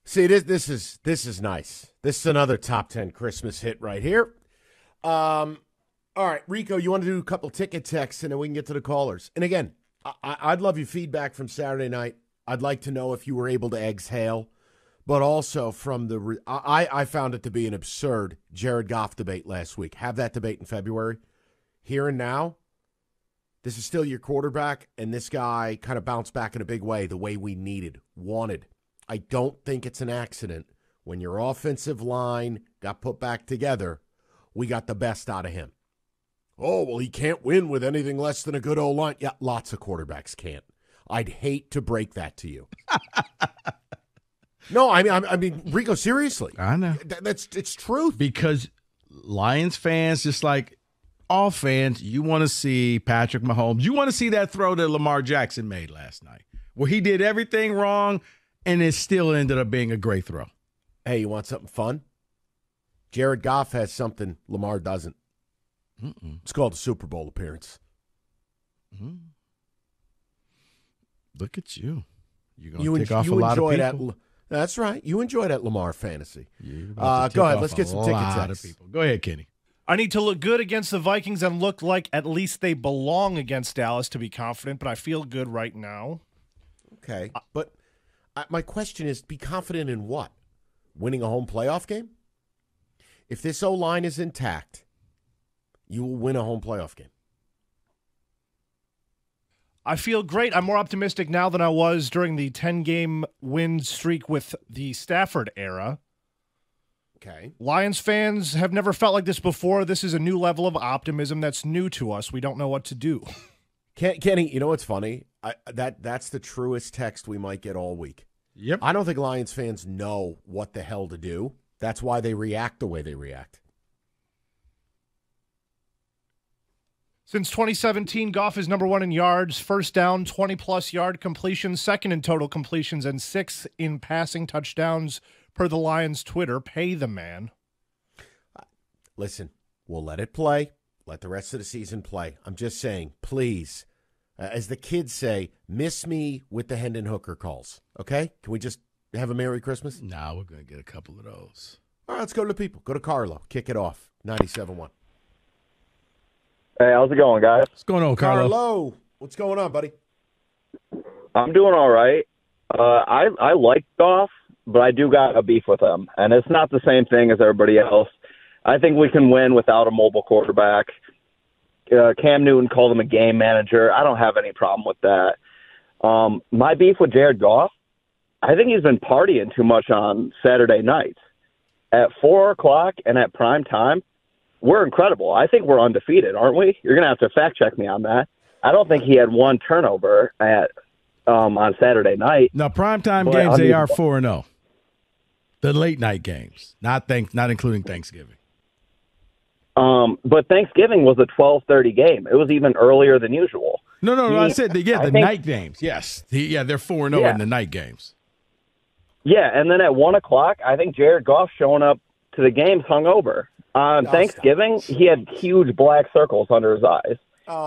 See, this is nice. This is another top 10 Christmas hit right here. All right, Rico, you want to do a couple ticket texts, and then we can get to the callers. And again, I'd love your feedback from Saturday night. I'd like to know if you were able to exhale, but also from the I found it to be an absurd Jared Goff debate last week. Have that debate in February. Here and now, this is still your quarterback, and this guy kind of bounced back in a big way, the way we wanted. I don't think it's an accident. When your offensive line got put back together, we got the best out of him. Oh, well, he can't win with anything less than a good O-line. Yeah, lots of quarterbacks can't. I'd hate to break that to you. No, I mean, Rico, seriously. I know. It's truth. Because Lions fans, just like all fans, you want to see Patrick Mahomes. You want to see that throw that Lamar Jackson made last night, where he did everything wrong, and it still ended up being a great throw. Hey, you want something fun? Jared Goff has something Lamar doesn't. It's called a Super Bowl appearance. Look at you. You're going to take off a lot of people. That's right. You enjoy that Lamar fantasy. Go ahead. Let's get some ticket texts. Go ahead, Kenny. I need to look good against the Vikings and look like at least they belong against Dallas to be confident, but I feel good right now. Okay. But my question is, be confident in what? Winning a home playoff game? If this O-line is intact, you will win a home playoff game. I feel great. I'm more optimistic now than I was during the 10-game win streak with the Stafford era. Okay. Lions fans have never felt like this before. This is a new level of optimism that's new to us. We don't know what to do. Kenny, you know what's funny? That's the truest text we might get all week. Yep. I don't think Lions fans know what the hell to do. That's why they react the way they react. Since 2017, Goff is number one in yards, first down, 20-plus yard completions, second in total completions, and sixth in passing touchdowns per the Lions' Twitter. Pay the man. Listen, we'll let it play. Let the rest of the season play. I'm just saying, please, as the kids say, miss me with the Hendon Hooker calls. Okay? Can we just have a Merry Christmas? No, we're going to get a couple of those. All right, let's go to the people. Go to Carlo. Kick it off. 97.1. Hey, how's it going, guys? What's going on, Carlo? Carlo, what's going on, buddy? I'm doing all right. I like Goff, but I do got a beef with him, and it's not the same thing as everybody else. I think we can win without a mobile quarterback. Cam Newton called him a game manager. I don't have any problem with that. My beef with Jared Goff, I think he's been partying too much on Saturday nights. At 4 o'clock and at prime time, we're incredible. I think we're undefeated, aren't we? You're going to have to fact-check me on that. I don't think he had one turnover on Saturday night. Now, primetime games, they are 4-0. The late-night games, not including Thanksgiving. But Thanksgiving was a 12:30 game. It was even earlier than usual. No. I said, the night games. Yes. They're 4-0 in the night games. Yeah, and then at 1 o'clock, I think Jared Goff showing up to the games hungover. On Thanksgiving, he had huge black circles under his eyes.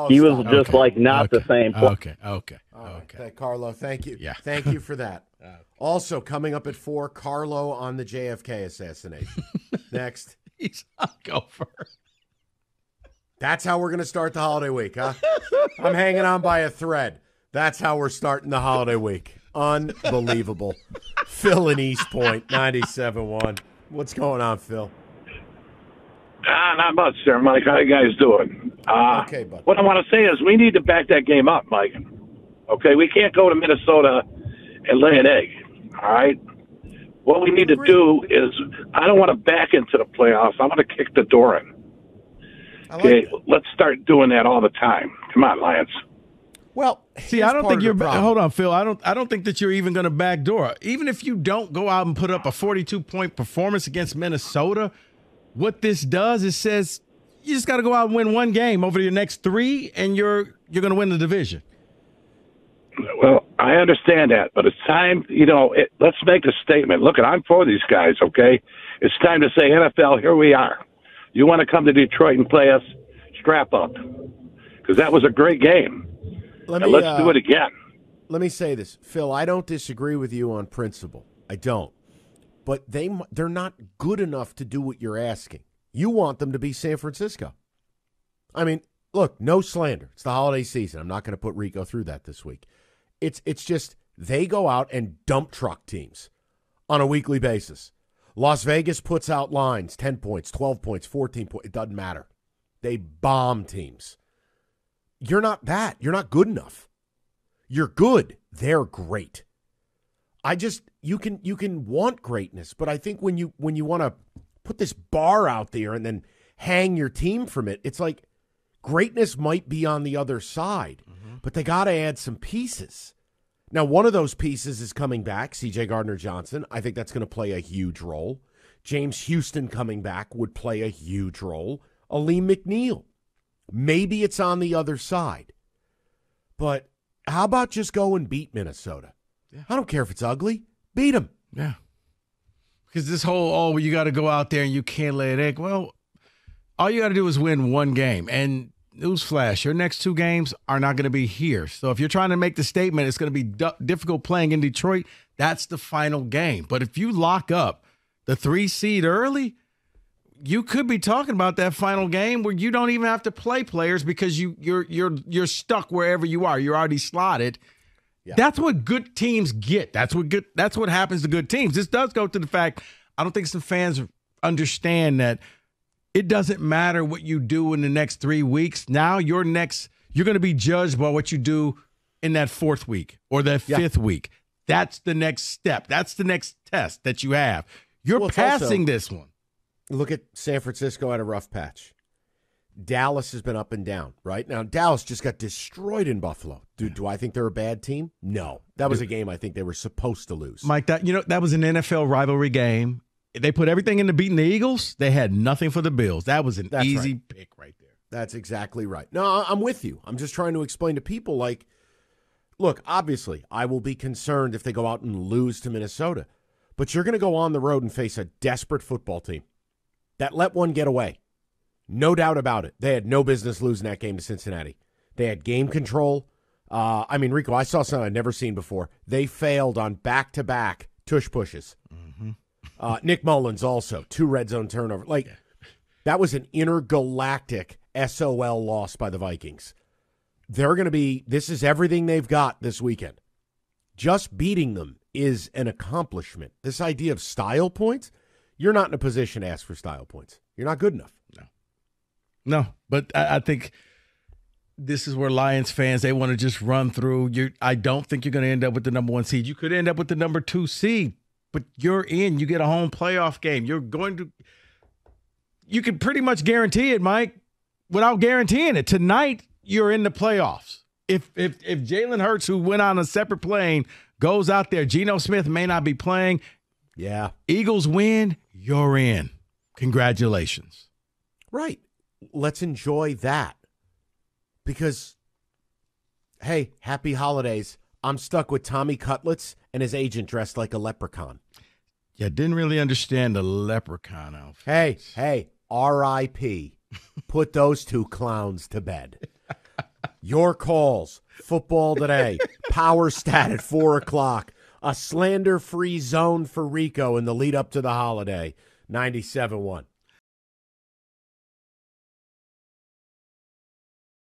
He was just the same player. Okay, Carlo, thank you. Yeah. Thank you for that. Also, coming up at 4, Carlo on the JFK assassination. Next. He's hungover. That's how we're going to start the holiday week, huh? I'm hanging on by a thread. That's how we're starting the holiday week. Unbelievable. Phil in East Point, 97.1. What's going on, Phil? Not much, sir, Mike. How you guys doing? Okay, bud. What I want to say is we need to back that game up, Mike. Okay, we can't go to Minnesota and lay an egg, all right? What we need to do is I don't want to back into the playoffs. I want to kick the door in. Okay, let's start doing that all the time. Come on, Lions. Well, see, I don't think you're. Hold on, Phil. I don't think that you're even going to backdoor. Even if you don't go out and put up a 42-point performance against Minnesota, what this does is says you just got to go out and win one game over your next 3, and you're going to win the division. Well, I understand that, but it's time. Let's make a statement. Look, I'm for these guys. Okay, it's time to say, NFL, here we are. You want to come to Detroit and play us? Strap up, because that was a great game. Let's do it again. Let me say this, Phil. I don't disagree with you on principle. I don't. but they're not good enough to do what you're asking. You want them to be San Francisco. I mean, look, no slander. It's the holiday season. I'm not going to put Rico through that this week. It's just they go out and dump truck teams on a weekly basis. Las Vegas puts out lines, 10 points, 12 points, 14 points. It doesn't matter. They bomb teams. You're not that. You're not good enough. You're good. They're great. You can want greatness, but I think when you want to put this bar out there and then hang your team from it, it's like greatness might be on the other side, but they got to add some pieces. Now, one of those pieces is coming back, C.J. Gardner-Johnson. I think that's going to play a huge role. James Houston coming back would play a huge role. Aleem McNeil. Maybe it's on the other side. But how about just go and beat Minnesota? Yeah. I don't care if it's ugly. Beat them. Yeah. Because this whole, you got to go out there and you can't lay an egg. Well, all you got to do is win one game. And newsflash, your next two games are not going to be here. So if you're trying to make the statement, it's going to be difficult playing in Detroit, that's the final game. But if you lock up the 3 seed early, you could be talking about that final game where you don't even have to play players because you're stuck wherever you are. You're already slotted. Yeah. That's what good teams get. That's what happens to good teams. This does go to the fact I don't think some fans understand that it doesn't matter what you do in the next 3 weeks. Now you're going to be judged by what you do in that 4th week or that 5th week. That's the next step. That's the next test that you have. You're passing this one. Look at San Francisco at a rough patch. Dallas has been up and down, right? Now, Dallas just got destroyed in Buffalo. Do I think they're a bad team? No. That was a game I think they were supposed to lose. Mike, that was an NFL rivalry game. They put everything into beating the Eagles. They had nothing for the Bills. That was an easy pick right there. That's exactly right. No, I'm with you. I'm just trying to explain to people, like, look, obviously, I will be concerned if they go out and lose to Minnesota. But you're going to go on the road and face a desperate football team that let one get away. No doubt about it. They had no business losing that game to Cincinnati. They had game control. Rico, I saw something I'd never seen before. They failed on back-to-back tush pushes. Nick Mullins also, 2 red zone turnovers. That was an intergalactic SOL loss by the Vikings. This is everything they've got this weekend. Just beating them is an accomplishment. This idea of style points, you're not in a position to ask for style points. You're not good enough. No, but I think this is where Lions fans, they want to just run through. I don't think you're going to end up with the number 1 seed. You could end up with the number 2 seed, but you're in. You get a home playoff game. You can pretty much guarantee it, Mike, without guaranteeing it. Tonight, you're in the playoffs. If Jalen Hurts, who went on a separate plane, goes out there, Geno Smith may not be playing. Yeah. Eagles win, you're in. Congratulations. Right. Let's enjoy that. Because, hey, happy holidays. I'm stuck with Tommy Cutlets and his agent dressed like a leprechaun. Yeah, didn't really understand the leprechaun outfit. Hey, R.I.P. Put those 2 clowns to bed. Your calls, football today, power stat at 4 o'clock, a slander-free zone for Rico in the lead up to the holiday, 97.1.